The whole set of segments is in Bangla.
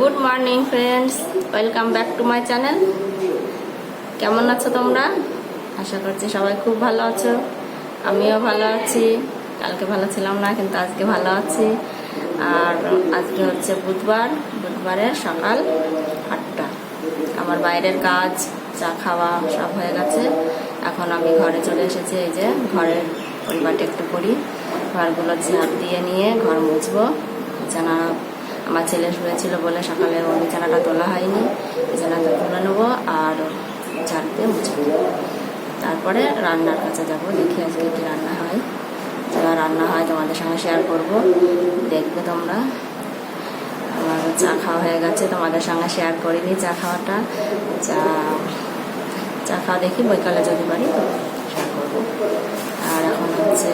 Good morning friends, welcome back to my channel. কেমন আছো তোমরা? আশা করছি সবাই খুব ভালো আছো। আমিও ভালো আছি। কালকে ভালো ছিলাম না, কিন্তু আজকে ভালো আছি। আর আজকে হচ্ছে বুধবারের সকাল 8টা। আমার বাইরের কাজ, চা খাওয়া সব হয়ে গেছে। এখন আমি ঘরে চলে এসেছি। এই যে ঘরের পরিপাটি একটু করি, ঘরগুলো ঝাড় দিয়ে নিয়ে ঘর মুছবো। বিছানা আমার ছেলে শুয়েছিল বলে সকালে ওর বিছানাটা তোলা হয়নি, বিছানাটা তুলে নেবো আর ঝাড় দিয়ে মুছে দেবো। তারপরে রান্নার কাছে যাবো, দেখি আজকে কী রান্না হয়। যা রান্না হয় তোমাদের সঙ্গে শেয়ার করব, দেখবে তোমরা। আমার চা খাওয়া হয়ে গেছে, তোমাদের সঙ্গে শেয়ার করিনি চা খাওয়াটা। চা খাওয়া দেখি বৈকালে যদি পারি তো শেয়ার করবো। আর এখন হচ্ছে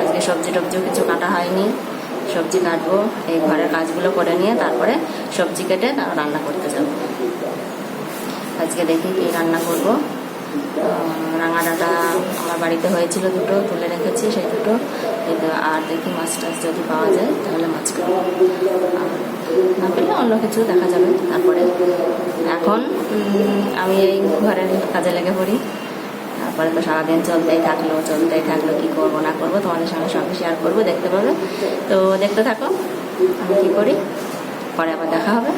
আজকে সবজি টবজিও কিছু কাটা হয়নি, সবজি কাটবো। এই ঘরের কাজগুলো করে নিয়ে তারপরে সবজি কেটে রান্না করতে যাব। আজকে দেখি কি রান্না করব। রাঙা ডাঁটা আমার বাড়িতে হয়েছিল, দুটো তুলে রেখেছি, সেই দুটো। আর দেখি মাছ টাছ যদি পাওয়া যায় তাহলে মাছ খাবো, আর না পেলে অন্য কিছু দেখা যাবে। তারপরে এখন আমি এই ঘরের কাজে লেগে পড়ি। তারপরে তো সারাদিন চলতেই থাকলো, কি করবো না করবো তোমাদের সঙ্গে সঙ্গে শেয়ার করবো, দেখতে পাবে। তো দেখতে থাকো আমি কি করি, পরে আবার দেখা হবে।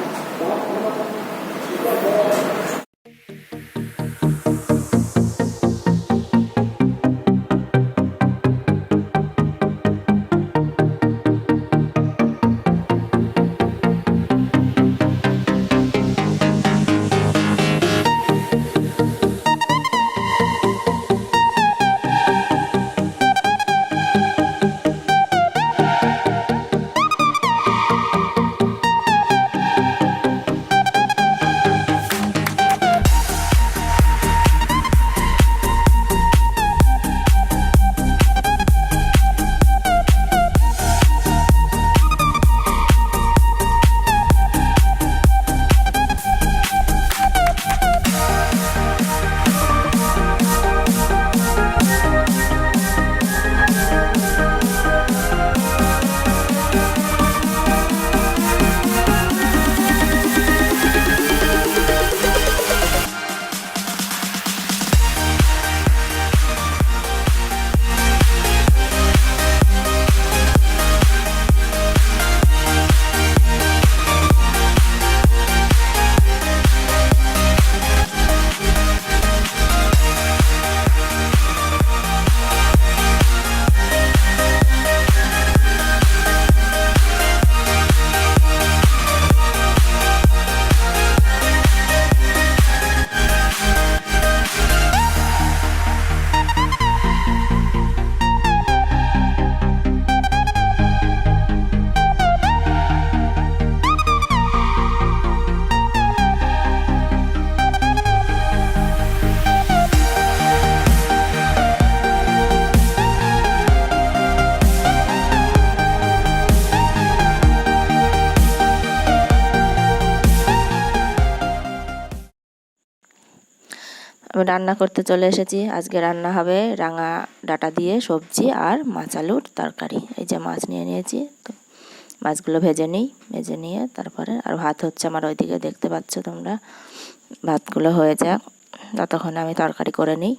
আমি রান্না করতে চলে এসেছি। আজকে রান্না হবে রাঙা ডাঁটা দিয়ে সবজি আর মাছ আলুর তরকারি। এই যে মাছ নিয়ে নিয়েছি, তো মাছগুলো ভেজে নিয়ে তারপরে আর ভাত হচ্ছে আমার ওইদিকে, দেখতে পাচ্ছ তোমরা। ভাতগুলো হয়ে যাক, ততক্ষণে আমি তরকারি করে নিই।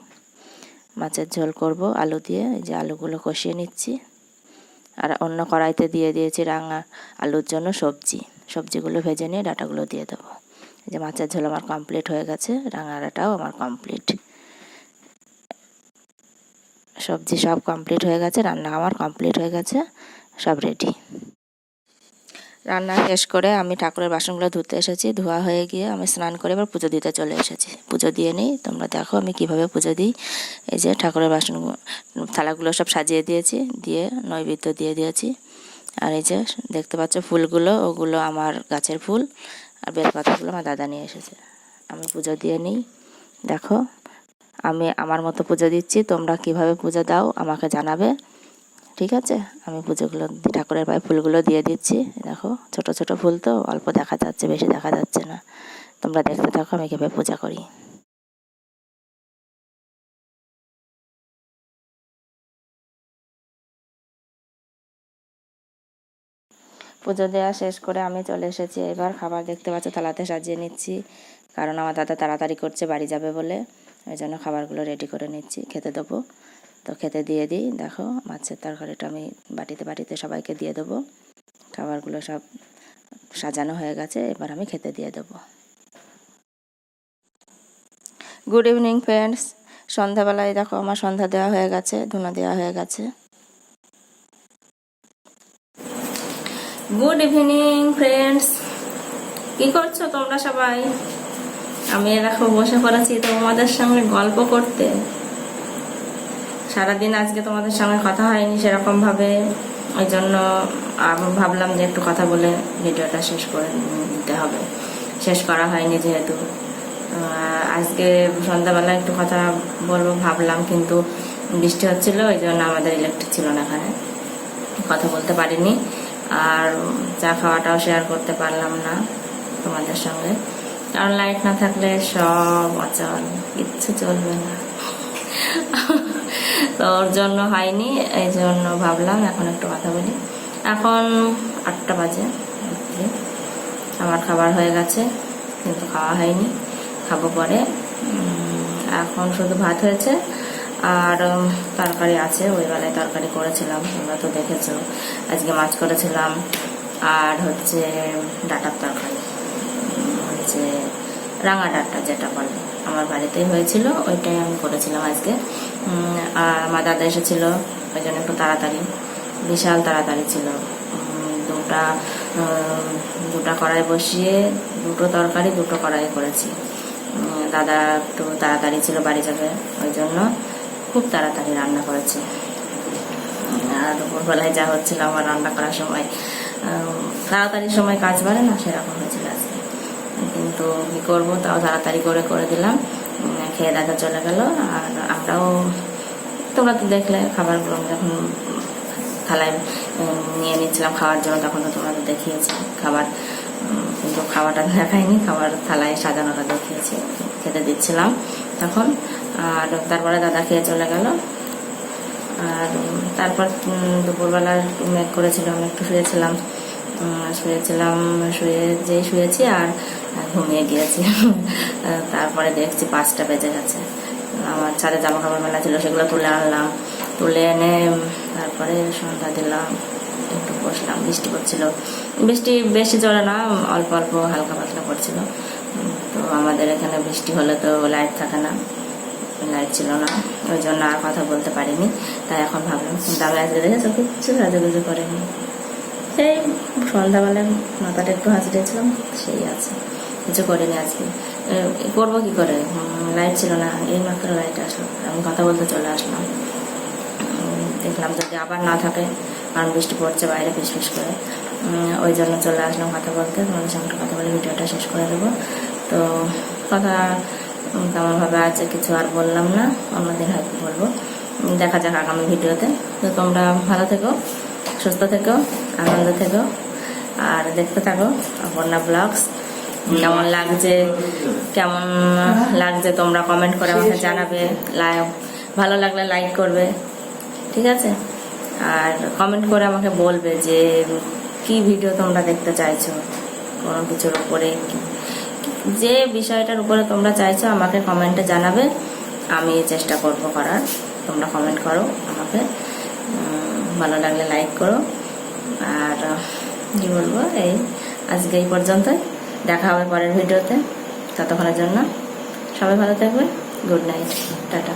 মাছের ঝোল করব আলু দিয়ে। এই যে আলুগুলো কষিয়ে নিচ্ছি, আর অন্য কড়াইতে দিয়ে দিয়েছি রাঙা আলুর জন্য সবজিগুলো ভেজে নিয়ে ডাঁটাগুলো দিয়ে দেবো। এই যে মাছের ঝোল আমার কমপ্লিট হয়ে গেছে, রাঙা ডাঁটাও আমার কমপ্লিট, সবজি সব কমপ্লিট হয়ে গেছে, রান্না আমার কমপ্লিট হয়ে গেছে, সব রেডি। রান্না শেষ করে আমি ঠাকুরের বাসনগুলো ধুতে এসেছি। ধোয়া হয়ে গিয়ে আমি স্নান করে এবার পুজো দিতে চলে এসেছি। পুজো দিয়ে নিই, তোমরা দেখো আমি কিভাবে পুজো দিই। এই যে ঠাকুরের বাসন থালাগুলো সব সাজিয়ে দিয়েছি, দিয়ে নৈবেদ্য দিয়ে দিয়েছি। আর এই যে দেখতে পাচ্ছ ফুলগুলো, ওগুলো আমার গাছের ফুল, আর বেলপাতাগুলো আমার দাদা নিয়ে এসেছে। আমি পুজো দিয়ে নিই। দেখো আমি আমার মতো পুজো দিচ্ছি, তোমরা কিভাবে পুজো দাও আমাকে জানাবে, ঠিক আছে? আমি পুজোগুলো ঠাকুরের পায়ে ফুলগুলো দিয়ে দিচ্ছি। দেখো ছোট ছোট ফুল, তো অল্প দেখা যাচ্ছে, বেশি দেখা যাচ্ছে না। তোমরা দেখতে থাকো আমি কীভাবে পূজা করি। পুজো দেওয়া শেষ করে আমি চলে এসেছি। এবার খাবার দেখতে পাচ্ছ থালাতে সাজিয়ে নিচ্ছি, কারণ আমার দাদা তাড়াতাড়ি করছে বাড়ি যাবে বলে, ওই জন্য খাবারগুলো রেডি করে নিচ্ছি, খেতে দেবো। তো খেতে দিয়ে দিই। দেখো মাছের তরকারিটা আমি বাটিতে সবাইকে দিয়ে দেবো। খাবারগুলো সব সাজানো হয়ে গেছে, এবার আমি খেতে দিয়ে দেবো। Good evening friends. সন্ধ্যাবেলায় দেখো আমার সন্ধ্যা দেওয়া হয়ে গেছে, ধুনো দেওয়া হয়ে গেছে। গুড ইভিনিং ফ্রেন্ডস, কি করছো তোমরা সবাই? আমি দেখো বসে পড়েছি তোমাদের সঙ্গে গল্প করতে। সারাদিন আজকে তোমাদের সঙ্গে কথা হয়নি সেরকম ভাবে, ওই জন্য ভাবলাম যে একটু কথা বলে ভিডিওটা শেষ করে দিতে হবে। শেষ করা হয়নি যেহেতু, আজকে সন্ধ্যাবেলা একটু কথা বলবো ভাবলাম, কিন্তু বৃষ্টি হচ্ছিল, ওই জন্য আমাদের ইলেকট্রিক ছিল না, এখানে কথা বলতে পারিনি। আর চা খাওয়াটাও শেয়ার করতে পারলাম না তোমাদের সঙ্গে, কারণ লাইট না থাকলে সব অচল, কিচ্ছু চলবে না। তো ওর জন্য হয়নি, এই জন্য ভাবলাম এখন একটু কথা বলি। এখন 8টা বাজে, আমার খাবার হয়ে গেছে কিন্তু খাওয়া হয়নি, খাবো পরে। এখন শুধু ভাত হয়েছে আর তরকারি আছে, ওই বেলায় তরকারি করেছিলাম, তোমরা তো দেখেছো। আজকে মাছ করেছিলাম আর হচ্ছে ডাঁটার তরকারি, হচ্ছে রাঙা ডাঁটা যেটা বলে, আমার বাড়িতেই হয়েছিল, ওইটাই আমি করেছিলাম আজকে। আর আমার দাদা এসেছিল, ওই জন্য একটু তাড়াতাড়ি, বিশাল তাড়াতাড়ি ছিল। দুটা কড়াই বসিয়ে দুটো তরকারি দুটো কড়াই করেছি। দাদা একটু তাড়াতাড়ি ছিল, বাড়ি যাবে, ওই জন্য খুব তাড়াতাড়ি রান্না করেছি। আর দুপুরবেলায় যা হচ্ছিল আমার রান্না করার সময়, তাড়াতাড়ির সময় কাজ বাড়ে না, সেরকম হয়েছিল আজকে। কিন্তু কি করবো, তাও তাড়াতাড়ি করে দিলাম। খেয়ে দেখা চলে গেল। আর আমরাও, তোমরা তো দেখলে খাবারগুলো যখন থালায় নিয়ে নিচ্ছিলাম খাওয়ার জন্য, তখন তো তোমরা তো দেখিয়েছি খাবার, কিন্তু খাওয়াটা দেখায়নি, খাবার থালায় সাজানোটা দেখিয়েছি, খেতে দিচ্ছিলাম তখন। আর তারপরে দাদা খেয়ে চলে গেল। আর তারপর দুপুরবেলা মেঘ করেছিল, আমি একটু শুয়েছিলাম, যেই শুয়েছি আর ঘুমিয়ে গিয়েছি। তারপরে দেখছি 5টা বেজে গেছে। আমার ছাদে জামা কাপড় মেলা ছিল, সেগুলো তুলে আনলাম, তুলে এনে তারপরে সন্ধ্যা দিলাম, একটু বসলাম। বৃষ্টি পড়ছিল, বৃষ্টি বেশি জোরে না, অল্প অল্প হালকা পাতলা পড়ছিল। তো আমাদের এখানে বৃষ্টি হলে তো লাইট থাকে না, লাইট ছিল না, ওই জন্য আর কথা বলতে পারিনি। তাই এখন ভাবলাম, কিন্তু আমি আজকে দেখেছো কিচ্ছু সাজুগুজু করেনি, সেই সন্ধ্যাবেলায় মাথাটা একটু হাসিয়েছিলাম, সেই আছে, কিছু করিনি আজকে। করবো কি করে, লাইট ছিল না, এই মাত্র লাইট আসলো, আমি কথা বলতে চলে আসলাম। দেখলাম যদি আবার না থাকে, কারণ বৃষ্টি পড়ছে বাইরে ফিস করে, ওই জন্য চলে আসলাম কথা বলতে। তোমাদের সঙ্গে কথা বলে ভিডিওটা শেষ করে দেবো। তো কথা তেমনভাবে আজ কিছু আর বললাম না, অন্যদিন হয়তো বলবো। দেখা যাক আগামী ভিডিওতে। তো তোমরা ভালো থেকো, সুস্থ থেকো, আনন্দ থেকো, আর দেখতে থাকো অপর্ণা ব্লগস। কেমন লাগছে তোমরা কমেন্ট করে আমাকে জানাবে, ভালো লাগলে লাইক করবে, ঠিক আছে? আর কমেন্ট করে আমাকে বলবে যে কি ভিডিও তোমরা দেখতে চাইছো, কোনো কিছুর উপরে, যে বিষয়টার উপরে তোমরা চাইছো আমাকে কমেন্টে জানাবে, আমি চেষ্টা করব করার। তোমরা কমেন্ট করো আমাকে, ভালো লাগলে লাইক করো। আর কি বলবো, এই আজকে এই পর্যন্তই, দেখা হবে পরের ভিডিওতে। ততক্ষণের জন্য সবাই ভালো থাকবে, গুড নাইট, টাটা।